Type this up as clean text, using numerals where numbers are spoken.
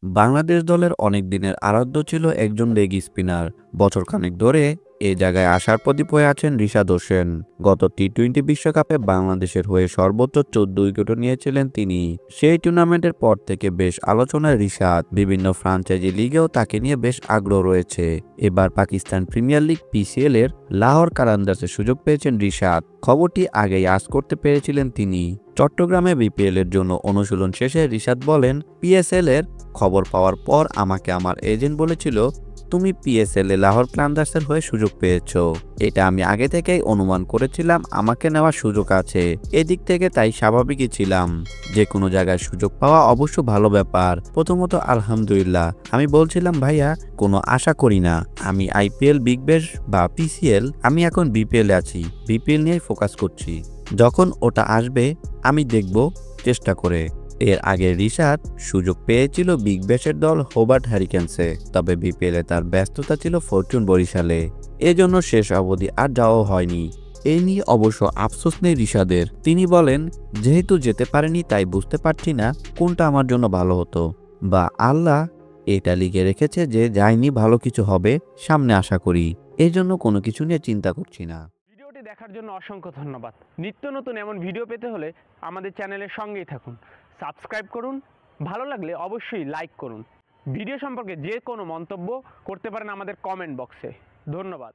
বাংলাদেশ দলের অনেক দিনের আরাধ্য ছিল একজন লেগ স্পিনার। বছরখানেক ধরে এ জায়গায় আসার প্রদীপ হয়ে আছেন রিশাদ হোসেন। গত টি-20 বিশ্বকাপে বাংলাদেশের হয়ে সর্বোচ্চ 14 উইকেটও নিয়েছিলেন তিনি। সেই টুর্নামেন্টের পর থেকে বেশ আলোচনায় রিশাদ। বিভিন্ন ফ্রাঞ্চাইজি লিগেও তাকে নিয়ে বেশ আগ্রহ রয়েছে। এবার পাকিস্তান প্রিমিয়ার লিগ পিসিএল এর লাহোর কালান্দার্সে সুযোগ পেয়েছেন রিশাদ। খবরটি আগেই আঁচ করতে পেরেছিলেন তিনি। চট্টগ্রামে বিপিএল এর জন্য অনুশীলন শেষে রিশাদ বলেন, পিএসএল এর খবর পাওয়ার পর আমাকে আমার এজেন্ট বলেছিল, তুমি পিএসএল এ লাহোর কালান্দার্সের হয়ে সুযোগ পেয়েছো। এটা আমি আগে থেকেই অনুমান করেছিলাম আমাকে নেওয়ার সুযোগ আছে। এদিক থেকে তাই স্বাভাবিকই ছিলাম। যে কোনো জায়গায় সুযোগ পাওয়া অবশ্য ভালো ব্যাপার। প্রথমত আলহামদুলিল্লাহ। আমি বলছিলাম ভাইয়া, কোনো আশা করি না। আমি আইপিএল, বিগ ব্যাশ বা পিসিএল, আমি এখন বিপিএল এ আছি। বিপিএল নিয়ে ফোকাস করছি। যখন ওটা আসবে আমি দেখব চেষ্টা করে। এর আগে রিশাদ সুযোগ পেয়েছিল বিগ ব্যাশের দল হোবার্ট হ্যারিকেন্সে, তবে বিপিএলে তার ব্যস্ততা ছিল ফরচুন বরিশালে। এজন্য শেষ অবধি আর যাওয়া হয়নি। এ নিয়ে অবশ্য আফসোস নেই রিশাদের। তিনি বলেন, যেহেতু যেতে পারেনি তাই বুঝতে পারছি না কোনটা আমার জন্য ভালো হতো, বা আল্লাহ এটা লিখে রেখেছে যে যায়নি ভালো কিছু হবে, সামনে আশা করি। এজন্য কোনো কিছু নিয়ে চিন্তা করছি না। ভিডিওটি দেখার জন্য অসংখ্য ধন্যবাদ। নিত্য নতুন এমন ভিডিও পেতে হলে আমাদের চ্যানেলের সঙ্গেই থাকুন, সাবস্ক্রাইব করুন, ভালো লাগলে অবশ্যই লাইক করুন। ভিডিও সম্পর্কে যে কোনো মন্তব্য করতে পারেন আমাদের কমেন্ট বক্সে। ধন্যবাদ।